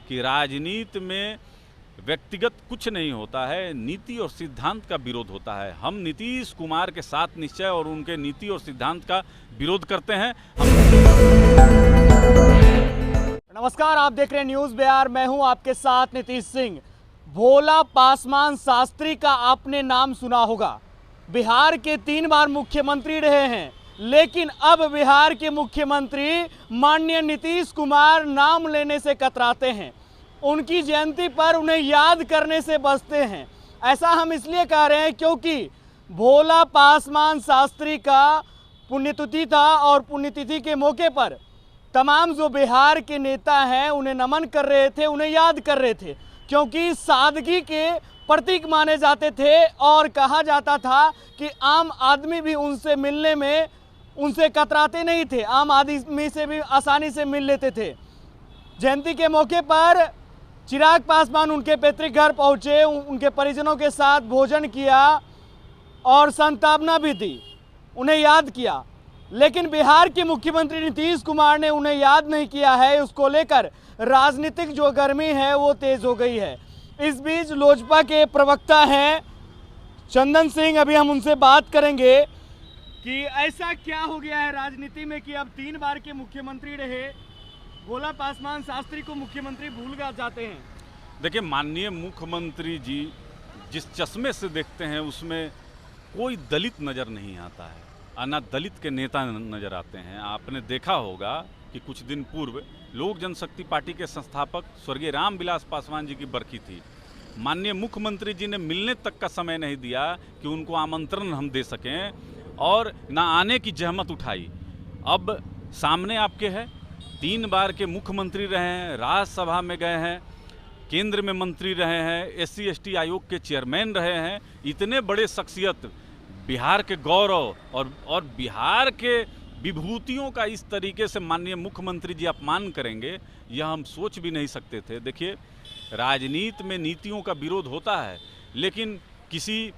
कि राजनीति में व्यक्तिगत कुछ नहीं होता है, नीति और सिद्धांत का विरोध होता है। हम नीतीश कुमार के साथ निश्चय और उनके नीति और सिद्धांत का विरोध करते हैं। नमस्कार, आप देख रहे हैं न्यूज़ बिहार। मैं हूं आपके साथ नीतीश सिंह। भोला पासवान शास्त्री का आपने नाम सुना होगा। बिहार के 3 बार मुख्यमंत्री रहे हैं, लेकिन अब बिहार के मुख्यमंत्री माननीय नीतीश कुमार नाम लेने से कतराते हैं। उनकी जयंती पर उन्हें याद करने से बचते हैं। ऐसा हम इसलिए कह रहे हैं क्योंकि भोला पासवान शास्त्री का पुण्यतिथि था और पुण्यतिथि के मौके पर तमाम जो बिहार के नेता हैं उन्हें नमन कर रहे थे, उन्हें याद कर रहे थे, क्योंकि सादगी के प्रतीक माने जाते थे और कहा जाता था कि आम आदमी भी उनसे मिलने में उनसे कतराते नहीं थे, आम आदमी से भी आसानी से मिल लेते थे। जयंती के मौके पर चिराग पासवान उनके पैतृक घर पहुंचे, उनके परिजनों के साथ भोजन किया और संतावना भी दी, उन्हें याद किया। लेकिन बिहार के मुख्यमंत्री नीतीश कुमार ने उन्हें याद नहीं किया है। उसको लेकर राजनीतिक जो गर्मी है वो तेज हो गई है। इस बीच लोजपा के प्रवक्ता हैं चंदन सिंह, अभी हम उनसे बात करेंगे कि ऐसा क्या हो गया है राजनीति में कि अब 3 बार के मुख्यमंत्री रहे भोला पासवान शास्त्री को मुख्यमंत्री भूल जाते हैं। देखिए, माननीय मुख्यमंत्री जी जिस चश्मे से देखते हैं उसमें कोई दलित नज़र नहीं आता है, ना दलित के नेता नज़र आते हैं। आपने देखा होगा कि कुछ दिन पूर्व लोक जनशक्ति पार्टी के संस्थापक स्वर्गीय रामविलास पासवान जी की बरखी थी। माननीय मुख्यमंत्री जी ने मिलने तक का समय नहीं दिया कि उनको आमंत्रण हम दे सकें और ना आने की जहमत उठाई। अब सामने आपके है, 3 बार के मुख्यमंत्री रहे हैं, राज्यसभा में गए हैं, केंद्र में मंत्री रहे हैं, SC ST आयोग के चेयरमैन रहे हैं। इतने बड़े शख्सियत, बिहार के गौरव और बिहार के विभूतियों का इस तरीके से माननीय मुख्यमंत्री जी अपमान करेंगे, यह हम सोच भी नहीं सकते थे। देखिए, राजनीति में नीतियों का विरोध होता है, लेकिन किसी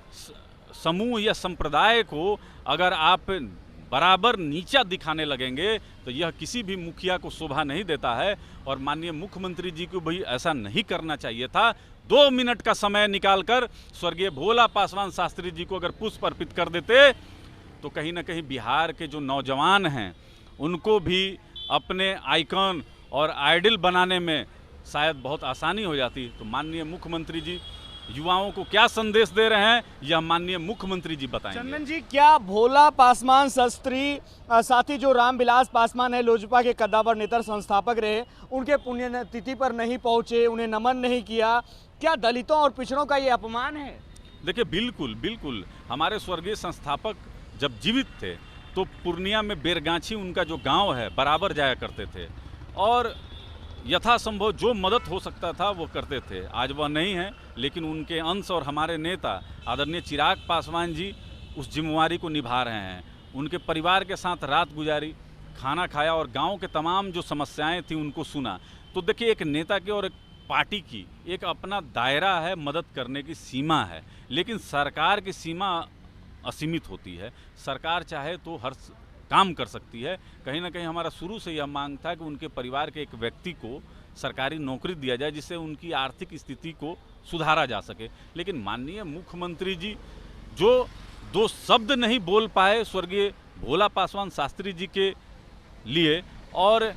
समूह या संप्रदाय को अगर आप बराबर नीचा दिखाने लगेंगे तो यह किसी भी मुखिया को शोभा नहीं देता है। और माननीय मुख्यमंत्री जी को भी ऐसा नहीं करना चाहिए था। 2 मिनट का समय निकालकर स्वर्गीय भोला पासवान शास्त्री जी को अगर पुष्प अर्पित कर देते तो कहीं ना कहीं बिहार के जो नौजवान हैं उनको भी अपने आइकन और आइडल बनाने में शायद बहुत आसानी हो जाती। तो माननीय मुख्यमंत्री जी युवाओं को क्या संदेश दे रहे हैं, यह माननीय मुख्यमंत्री जी बताएंगे। चंदन जी, क्या भोला पासवान शास्त्री साथी जो रामविलास पासवान है, लोजपा के कद्दावर नेता संस्थापक रहे, उनके पुण्यतिथि पर नहीं पहुंचे, उन्हें नमन नहीं किया, क्या दलितों और पिछड़ों का ये अपमान है? देखिए, बिल्कुल बिल्कुल। हमारे स्वर्गीय संस्थापक जब जीवित थे तो पूर्णिया में बेरगाछी उनका जो गांव है बराबर जाया करते थे और यथासंभव जो मदद हो सकता था वो करते थे। आज वह नहीं है, लेकिन उनके अंश और हमारे नेता आदरणीय चिराग पासवान जी उस जिम्मेवारी को निभा रहे हैं। उनके परिवार के साथ रात गुजारी, खाना खाया और गांव के तमाम जो समस्याएं थी उनको सुना। तो देखिए, एक नेता की और एक पार्टी की एक अपना दायरा है, मदद करने की सीमा है, लेकिन सरकार की सीमा असीमित होती है। सरकार चाहे तो हर काम कर सकती है। कहीं ना कहीं हमारा शुरू से यह मांग था कि उनके परिवार के एक व्यक्ति को सरकारी नौकरी दिया जाए जिससे उनकी आर्थिक स्थिति को सुधारा जा सके। लेकिन माननीय मुख्यमंत्री जी जो 2 शब्द नहीं बोल पाए स्वर्गीय भोला पासवान शास्त्री जी के लिए और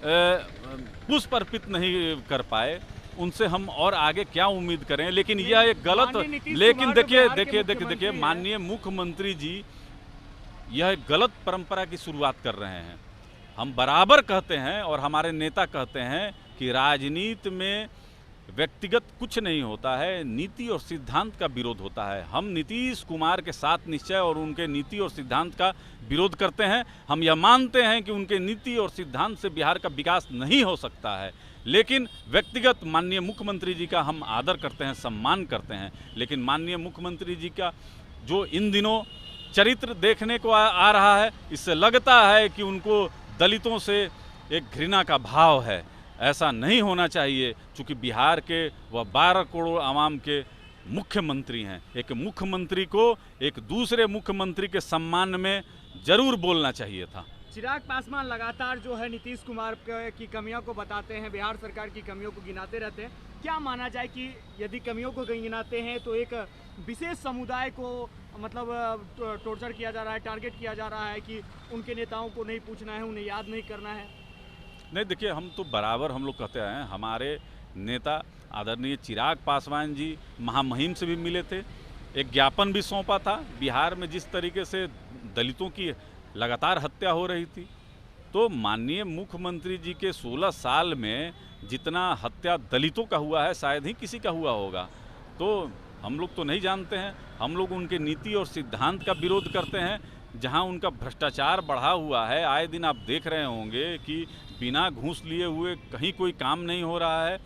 पुष्प अर्पित नहीं कर पाए, उनसे हम और आगे क्या उम्मीद करें। लेकिन यह एक गलत, लेकिन देखिए माननीय मुख्यमंत्री जी यह एक गलत परंपरा की शुरुआत कर रहे हैं। हम बराबर कहते हैं और हमारे नेता कहते हैं कि राजनीति में व्यक्तिगत कुछ नहीं होता है, नीति और सिद्धांत का विरोध होता है। हम नीतीश कुमार के साथ निश्चय और उनके नीति और सिद्धांत का विरोध करते हैं। हम यह मानते हैं कि उनके नीति और सिद्धांत से बिहार का विकास नहीं हो सकता है, लेकिन व्यक्तिगत माननीय मुख्यमंत्री जी का हम आदर करते हैं, सम्मान करते हैं। लेकिन माननीय मुख्यमंत्री जी का जो इन दिनों चरित्र देखने को आ रहा है, इससे लगता है कि उनको दलितों से एक घृणा का भाव है। ऐसा नहीं होना चाहिए, क्योंकि बिहार के वह 12 करोड़ आवाम के मुख्यमंत्री हैं। एक मुख्यमंत्री को एक दूसरे मुख्यमंत्री के सम्मान में जरूर बोलना चाहिए था। चिराग पासवान लगातार जो है नीतीश कुमार की कमियों को बताते हैं, बिहार सरकार की कमियों को गिनाते रहते हैं। क्या माना जाए कि यदि कमियों को गिनाते हैं तो एक विशेष समुदाय को मतलब टॉर्चर किया जा रहा है, टारगेट किया जा रहा है कि उनके नेताओं को नहीं पूछना है, उन्हें याद नहीं करना है? नहीं, देखिए, हम तो बराबर हम लोग कहते हैं, हमारे नेता आदरणीय चिराग पासवान जी महामहिम से भी मिले थे, एक ज्ञापन भी सौंपा था। बिहार में जिस तरीके से दलितों की लगातार हत्या हो रही थी, तो माननीय मुख्यमंत्री जी के 16 साल में जितना हत्या दलितों का हुआ है शायद ही किसी का हुआ होगा। तो हम लोग तो नहीं जानते हैं, हम लोग उनके नीति और सिद्धांत का विरोध करते हैं। जहां उनका भ्रष्टाचार बढ़ा हुआ है, आए दिन आप देख रहे होंगे कि बिना घूस लिए हुए कहीं कोई काम नहीं हो रहा है,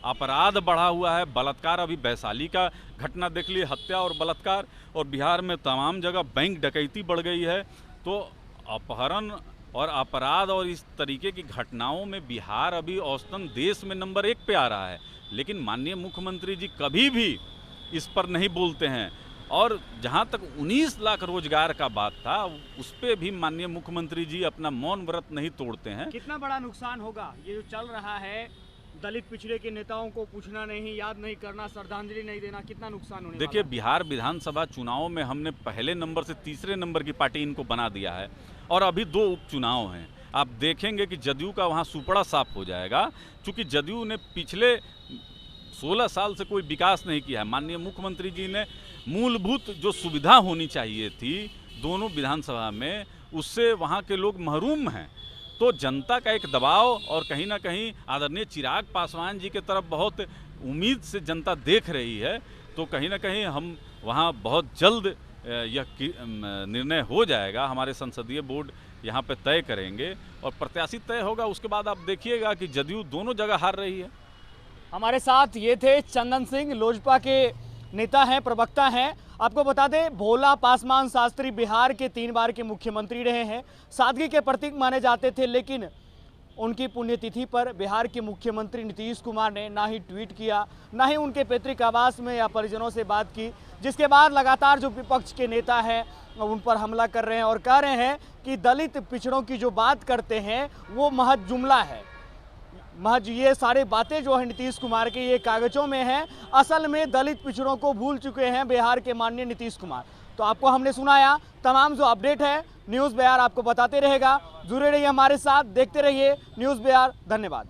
अपराध बढ़ा हुआ है, बलात्कार, अभी वैशाली का घटना देख लिए, हत्या और बलात्कार, और बिहार में तमाम जगह बैंक डकैती बढ़ गई है। तो अपहरण और अपराध और इस तरीके की घटनाओं में बिहार अभी औसतन देश में नंबर 1 पे आ रहा है, लेकिन माननीय मुख्यमंत्री जी कभी भी इस पर नहीं बोलते हैं। और जहां तक 19 लाख रोजगार का बात था, उस पे भी माननीय मुख्यमंत्री जी अपना मौन व्रत नहीं तोड़ते हैं। कितना बड़ा नुकसान होगा ये जो चल रहा है, दलित पिछड़े के नेताओं को पूछना नहीं, याद नहीं करना, श्रद्धांजलि नहीं देना, कितना नुकसान होने देखिए, वाला है? बिहार विधानसभा चुनाव में हमने पहले नंबर से तीसरे नंबर की पार्टी इनको बना दिया है, और अभी 2 उपचुनाव हैं। आप देखेंगे कि जदयू का वहाँ सुपड़ा साफ हो जाएगा, क्योंकि जदयू ने पिछले 16 साल से कोई विकास नहीं किया है। माननीय मुख्यमंत्री जी ने मूलभूत जो सुविधा होनी चाहिए थी दोनों विधानसभा में, उससे वहाँ के लोग महरूम हैं। तो जनता का एक दबाव, और कहीं ना कहीं आदरणीय चिराग पासवान जी के तरफ बहुत उम्मीद से जनता देख रही है। तो कहीं ना कहीं हम वहाँ बहुत जल्द यह निर्णय हो जाएगा, हमारे संसदीय बोर्ड यहाँ पे तय करेंगे और प्रत्याशी तय होगा। उसके बाद आप देखिएगा कि जदयू दोनों जगह हार रही है। हमारे साथ ये थे चंदन सिंह, लोजपा के नेता हैं, प्रवक्ता हैं। आपको बता दें, भोला पासवान शास्त्री बिहार के 3 बार के मुख्यमंत्री रहे हैं, सादगी के प्रतीक माने जाते थे, लेकिन उनकी पुण्यतिथि पर बिहार के मुख्यमंत्री नीतीश कुमार ने ना ही ट्वीट किया, ना ही उनके पैतृक आवास में या परिजनों से बात की, जिसके बाद लगातार जो विपक्ष के नेता हैं उन पर हमला कर रहे हैं और कह रहे हैं कि दलित पिछड़ों की जो बात करते हैं वो महज जुमला है, महज ये सारी बातें जो है नीतीश कुमार के ये कागजों में हैं, असल में दलित पिछड़ों को भूल चुके हैं बिहार के माननीय नीतीश कुमार। तो आपको हमने सुनाया, तमाम जो अपडेट है न्यूज़ बिहार आपको बताते रहेगा। जुड़े रहिए हमारे साथ, देखते रहिए न्यूज़ बिहार। धन्यवाद।